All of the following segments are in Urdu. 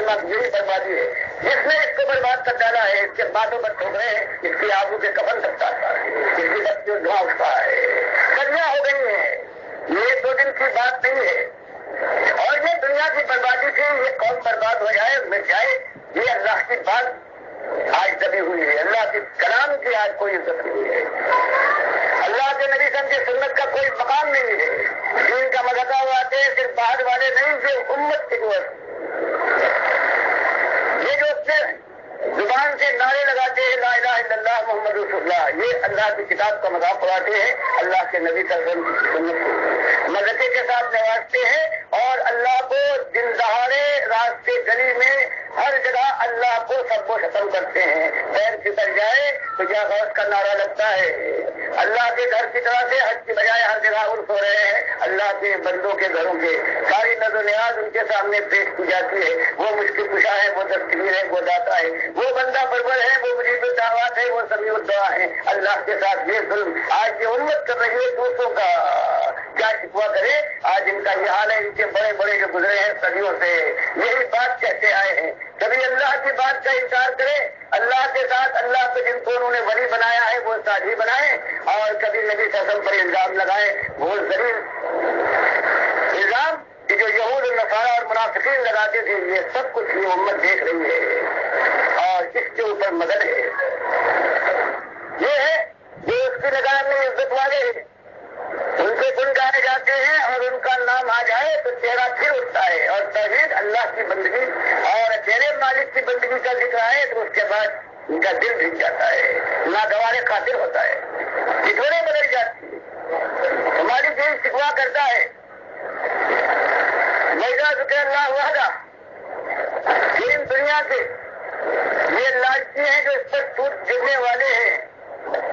یہی بربادی ہے. جس نے اس کو برباد کر ڈالا ہے اس کے باتوں پر ٹھوک رہے ہیں, اس کی آبو کے کفن تک ڈالتا ہے, اس کی بچوں دھواں اٹھتا ہے, سریاں ہو گئی ہیں. یہ 2 دن کی بات نہیں ہے. اور یہ دنیا کی بربادی سے یہ قوم برباد ہو جائے, مٹ جائے, یہ اللہ کی بات آج دبی ہوئی ہے. اللہ کے کلام کی آج کوئی عزت نہیں ہے. اللہ کے نبی صلی اللہ علیہ وسلم کی سنت کا کوئی مقام نہیں ہے. دین کا مذہب آتے ہیں صرف باہر والے نہیں, جو امت کی جو یہ جو زبان سے نعرے لگاتے ہیں لا الہ الا اللہ محمد رسول اللہ, یہ اللہ کی کتاب کا مذاق اڑاتے ہیں, اللہ کے نبی صلی اللہ علیہ وسلم کی سنت کو مذہبے کے ساتھ نوازتے ہیں, اور اللہ کو دن دہاڑے راستے گلی میں ہر جگہ اللہ کو سب و ختم کرتے ہیں. پیر پھسل جائے تو یا غوث کا نعرہ لگتا ہے. اللہ کے گھر کی طرح سے حج کی بجائے ہر جگہ عرف ہو رہے ہیں. اللہ کے بندوں کے گھروں کے ساری نظر و نیاز ان کے سامنے پیش کی جاتی ہے. وہ مشکل کشا ہے, وہ دستگیر ہے, وہ داتا ہے, وہ بندہ پرور ہے, وہ مجیب الدعوات ہے, وہ سمیع الدعا ہے. اللہ کے ساتھ یہ ظلم آج یہ امت کر رہی ہے دوسروں کا. کیا شکوا کرے, آج ان کا یہ حال ہے. ان کے بڑے بڑے جو گزرے ہیں صدیوں سے یہی بات کہتے آئے ہیں. کبھی اللہ کی بات کا انکار کرے, اللہ کے ساتھ اللہ کو جن کو انہوں نے ولی بنایا ہے وہ ساتھی بنائے, اور کبھی نبی صلی اللہ علیہ وسلم پر الزام لگائے وہ ذلیل الزام کہ جو یہود النصارہ اور منافقین لگاتے تھے. یہ سب کچھ یہ امت دیکھ رہی ہے اور اس کے اوپر مدد ہے. یہ ہے جو اس کی نگاہ میں عزت والے ہیں, ان سے گن گائے جاتے ہیں اور ان کا نام آ جائے تو چہرہ پھر اٹھتا ہے, اور توحید اللہ کی بندگی اور اکیلے مالک کی بندگی کا ذکر آئے تو اس کے بعد ان کا دل بھیگ جاتا ہے, ناگوار خاطر ہوتا ہے, ٹھٹونے بدل جاتی ہے. ہماری دل شکوا کرتا ہے میرا ذکر اللہ وحدہ. دین دنیا سے یہ لالچی ہیں جو اس پر ٹوٹ گرنے والے ہیں.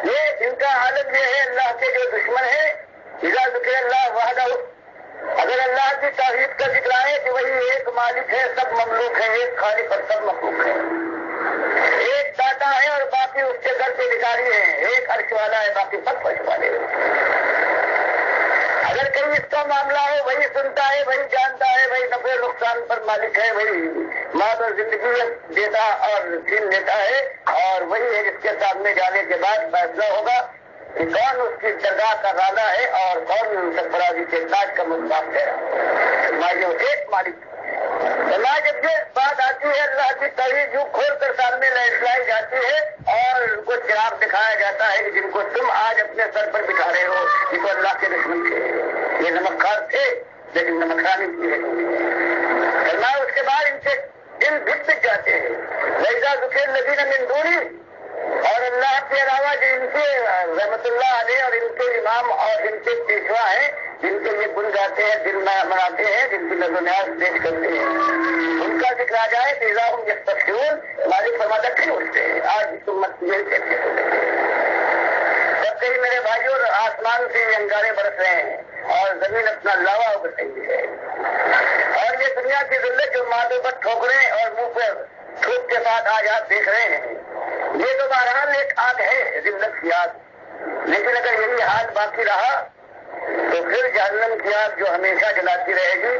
یہ ان کا عالم یہ ہے اللہ کے جو دشمن ہے اذا ذکر اللہ وحدہ. اگر اللہ کی توحید کا ذکر آئے کہ وہی ایک مالک ہے, سب مملوک ہے, ایک خالق اور سب مخلوق ہے, ایک داتا ہے اور باقی اس کے گھر کے بھکاری ہیں, ایک عرش والا ہے باقی سب فرش والے ہیں. اگر کہیں اس کا معاملہ ہو وہی سنتا ہے, وہی جانتا ہے, وہی نفع نقصان پر مالک ہے, وہی موت اور زندگی دیتا اور چھین لیتا ہے, اور وہی ہے جس کے سامنے جانے کے بعد فیصلہ ہوگا کہ کون اس کی درگاہ کا رانا ہے اور کون سرفرازی کے تاج کا مستحق ہے. ایک مالک. اللہ جب یہ بات آتی ہے اللہ کی توحید یوں کھول کر سامنے لائی جاتی ہے اور ان کو چراغ دکھایا جاتا ہے جن کو تم آج اپنے سر پر بٹھا رہے ہو, جن کو اللہ کے دشمن تھے. یہ نمکخوار تھے لیکن نمکخوانی کی ہے. اللہ اس کے بعد ان سے دل بھٹ جاتے ہیں. ویسا ذکر الذین من دونہ, اور اللہ کے علاوہ جو ان کے رحمت اللہ علیہ اور ان کے امام اور ان کے پیشوا ہیں جن کے یہ بن جاتے ہیں, دل مناتے ہیں, جن کی نظر و نیاز پیش کرتے ہیں, ان کا ذکر آ جائے تو اذا ہم یستبشرون, مالک فرماتا پھر اٹھتے ہیں. آج اس امت کی یہی کیفیت ہو گئی ہے. جب کہیں میرے بھائیوں آسمان سے یہ انگارے برس رہے ہیں اور زمین اپنا لاوا ہو رہی ہے, اور یہ دنیا کی ذلت جو ماتھے پر ٹھوکریں اور منہ پر تھوک کے ساتھ آج آپ دیکھ رہے ہیں, یہ تو بہرحال ایک آگ ہے ذلت کی آگ. لیکن اگر یہی حال باقی رہا تو پھر جہنم کی آگ جو ہمیشہ جلاتی رہے گی,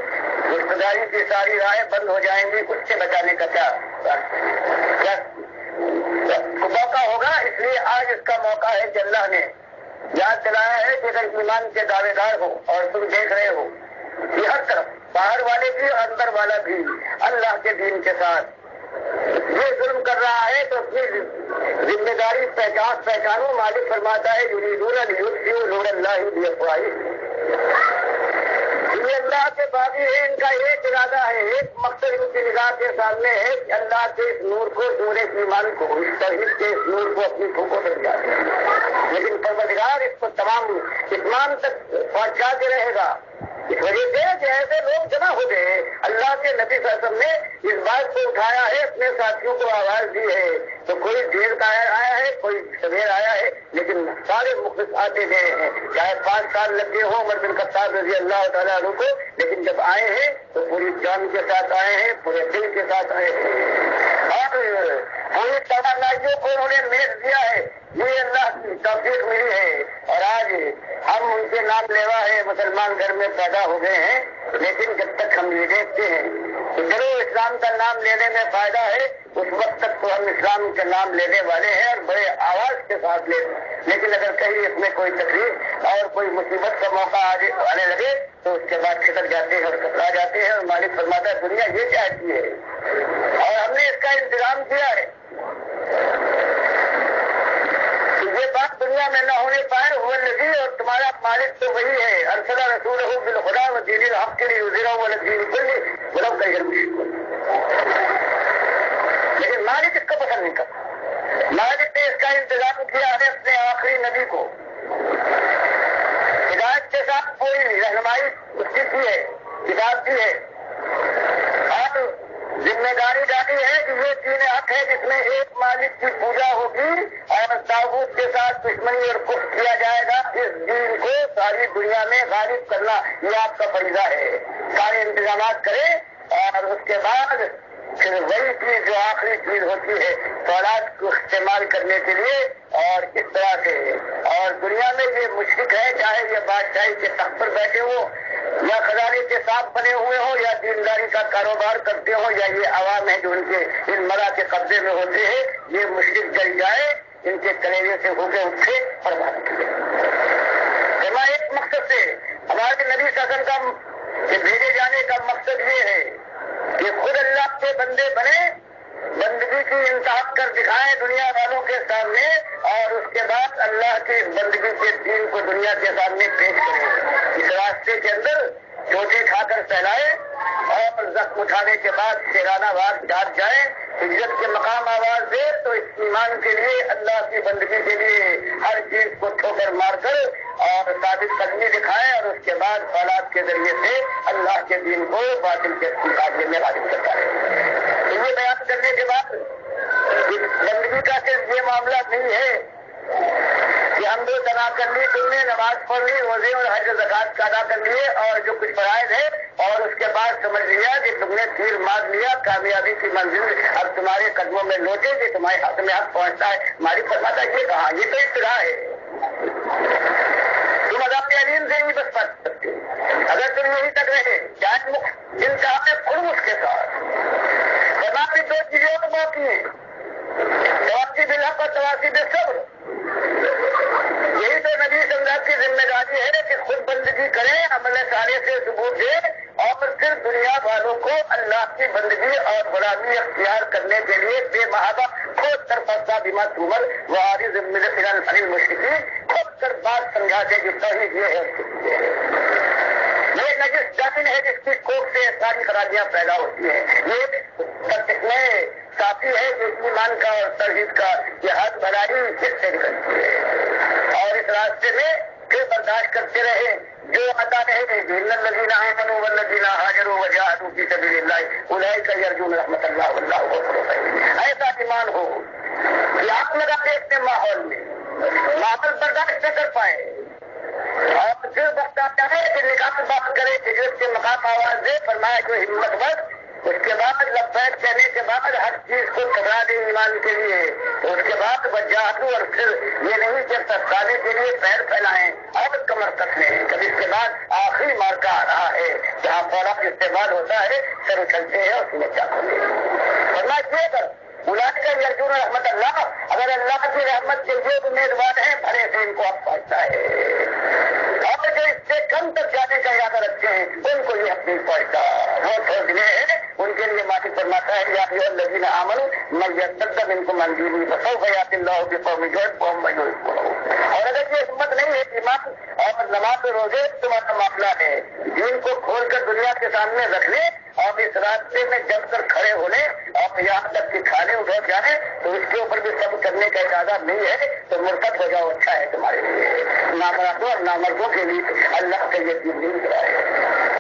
رشتہ داری کی ساری راہیں بند ہو جائیں گی. اس سے بچانے کا کیا موقع ہوگا؟ اس لیے آج اس کا موقع ہے کہ اللہ نے یاد دلایا ہے کہ اگر ایمان کے دعوے دار ہو اور تم دیکھ رہے ہو کہ ہر طرف باہر والے بھی اور اندر والا بھی اللہ کے دین کے ساتھ یہ ظلم کر رہا ہے تو اپنی ذمہ داری پہچانو. مالک فرماتا ہے یریدون لیطفئوا نور اللہ بافواہہم. یہ اللہ کے باغی ہے, ان کا ایک ارادہ ہے, ایک مقصد ان کی نگاہ کے سامنے ہے کہ اللہ کے اس نور کو, نور ایمان کو, اس توحید کے اس نور کو اپنی پھوکوں پر جاتے ہیں. لیکن پروردگار اس کو تمام اتمام تک پہنچاتے رہے گا. اس وجہ سے کہ ایسے لوگ جمع ہو گئے. اللہ کے نبی صلی اللہ علیہ وسلم نے اس بات کو اٹھایا ہے, اپنے ساتھیوں کو آواز دی ہے. تو کوئی دیر کا آیا ہے, کوئی سویر آیا ہے, لیکن سارے مخلص آتے گئے ہیں. چاہے 5 سال لگے ہوں عمر بن خطاب رضی اللہ تعالیٰ عنہ کو, لیکن جب آئے ہیں تو پوری جان کے ساتھ آئے ہیں, پورے دل کے ساتھ آئے ہیں. اور پوری توانائیوں کو انہوں نے میز دیا ہے. یہ اللہ کی توفیق ملی ہے, اور آج ہم ان کے نام لیوا ہے مسلمان گھر میں پیدا ہو گئے ہیں. لیکن جب تک ہم یہ دیکھتے ہیں کہ چلو اسلام کا نام لینے میں فائدہ ہے، اس وقت تک تو ہم اسلام کا نام لینے والے ہیں اور بڑے آواز کے ساتھ لیکن اگر کہیں اس میں کوئی تکلیف اور کوئی مصیبت کا موقع آنے لگے تو اس کے بعد چھٹک جاتے ہیں اور گھبرا جاتے ہیں، اور مالک فرماتا ہے دنیا یہ چاہتی ہے اور ہم نے اس کا انتظام کیا ہے کہ یہ بات دنیا میں نہ ہونے پائے، وہ نبی اور تمہارا مالک تو وہی ہے، ارسل رسولہ بالہدی ودین الحق لیظہرہ علی الدین کلہ ولو کرہ المشرکون۔ لیکن مالک اس کو پسند نہیں کرتا، مالک نے اس کا انتظام کیا ہے اپنے آخری نبی کو، ہدایت کے ساتھ پوری رہنمائی اس کی ہے، کتاب کی ہے، اور ذمہ داری ڈالی ہے کہ یہ دین حق ہے جس میں ایک مالک کی پوجا ہوگی اور طاغوت کے ساتھ دشمنی اور کفر کیا جائے گا۔ اس دین کو ساری دنیا میں غالب کرنا یہ آپ کا فریضہ ہے، سارے انتظامات کریں اور اس کے بعد پھر وہی چیز جو آخری چیز ہوتی ہے فولاد کو استعمال کرنے کے لیے، اور اس طرح سے اور دنیا میں یہ مشرک ہے، چاہے یہ بادشاہی کے تخت پر بیٹھے ہوں یا خزانے کے ساتھ بنے ہوئے ہوں یا دینداری کا کاروبار کرتے ہوں یا یہ عوام ہے جو ان کے ان مرا کے قبضے میں ہوتے ہیں، یہ مشرک جل جائے ان کے کلیجے سے ہو کے اٹھے اور بات کرے۔ ایک مقصد سے ہمارے نبی صلی اللہ علیہ وسلم کا بھیجے جانے کا مقصد یہ ہے کہ خود اللہ کے بندے بنے، بندگی کی انتہا کر دکھائیں دنیا والوں کے سامنے، اور اس کے بعد اللہ کی بندگی کے دین کو دنیا کے سامنے پیش کریں۔ اس راستے کے اندر چوٹی کھا کر پھیلائے اور زخم اٹھانے کے بعد شیرانہ آواز ڈال جائیں، عزت کے مقام آواز دے تو اس ایمان کے لیے، اللہ کی بندگی کے لیے ہر چیز کو ٹھوکر مار کر اور ثابت قدمی دکھائے، اور اس کے بعد اولاد کے ذریعے سے اللہ کے دین کو باطل کے مقابلے میں غالب کرتا ہے۔ یہ بیان کرنے کے بعد بندگی کا صرف یہ معاملہ نہیں ہے کہ ہم دو تنا کر لی، تم نے نماز پڑھ لی، روزے اور حج زکات ادا کر لیے اور جو کچھ فرائض ہے، اور اس کے بعد سمجھ لیا کہ تم نے تیر مار لیا، کامیابی کی منزل اب تمہارے قدموں میں لوٹے کہ تمہارے حق میں حق پہنچتا ہے۔ ہماری فرماتا یہ کہا، یہ تو ابتدا ہے، تم عذاب علیم سے نہیں بچ سکتے اگر تم یہی تک رہے جائز انتہا میں خلوص کے ساتھ۔ فرماتے دو چیزیں اور باقی ہیں، تواسی بالحق اور تواسی بالصبر۔ یہی تو نبی صلی اللہ کی ذمہ داری ہے کہ خود بندگی کریں، عمل صالح سے ثبوت دے، اور پھر دنیا والوں کو اللہ کی بندگی اور غلامی اختیار کرنے کے لیے بے محابہ خود طرفہ بیما تمر وہ عارض المشرکین خود کر بات سمجھا دے کہ توحید یہ ہے، یہ نجس جاتی ہے جس کی کوکھ سے ساری خرابیاں پیدا ہوتی ہیں، یہ کافی ہے کہ ایمان کا اور توحید کا یہ حد بھلائی جس سے نکلتی ہے، اور اس راستے میں پھر برداشت کرتے رہے جو عطا رہے جن الذین آمنوا والذین ہاجروا وجاہدوا فی سبیل اللہ اولئک یرجون رحمت اللہ واللہ غفور رحیم۔ ایسا ایمان ہو کہ آپ لگا دے اپنے ماحول میں، ماحول برداشت نہ کر پائے، اور پھر وقت آتا ہے کہ نکاح بات کرے کہ جس کے مقام آواز دے، فرمایا جو ہمت بس اس کے بعد لبیک کہنے کے بعد ہر چیز کو ٹھکرا دے ایمان کے لیے، اس کے بعد وجاہدوا، اور پھر یہ نہیں کہ ستانے کے لیے پیر پھیلائیں اور کمر کس لیں، جب اس کے بعد آخری مارکا آ رہا ہے جہاں فولاد استعمال ہوتا ہے، سر اچھلتے ہیں اور سمجھ جاتے ہیں۔ ورنہ یہ کر اولاد کا یرجون رحمت اللہ، اگر اللہ کی رحمت کے لیے امیدوار ہیں بھرے سے ان کو اب پہنچتا ہے، اور جو اس سے کم تک جانے کا ارادہ رکھتے ہیں ان کو یہ حق نہیں پہنچتا، وہ سوچنے ہیں ان کے لیے معافی فرماتا ہے یا ایھا الذین آمنوا من یرتد منکم عن دینہ فسوف یأتی اللہ بقوم یحبهم ویحبونہ۔ اور اگر یہ ہمت نہیں ہے ایمان اور نماز روزے تمہارا معاملہ ہے، دین کو کھول کر دنیا کے سامنے رکھنے اور اس راستے میں جم کر کھڑے ہونے اور یہاں تک کہ کھانے اٹھو جانے تو اس کے اوپر بھی سب کرنے کا اجازت نہیں ہے، تو مرتد ہو جاؤ، اچھا ہے تمہارے لیے۔ نامردوں اور نامردوں کے لیے اللہ کا یہ دین نہیں ہے۔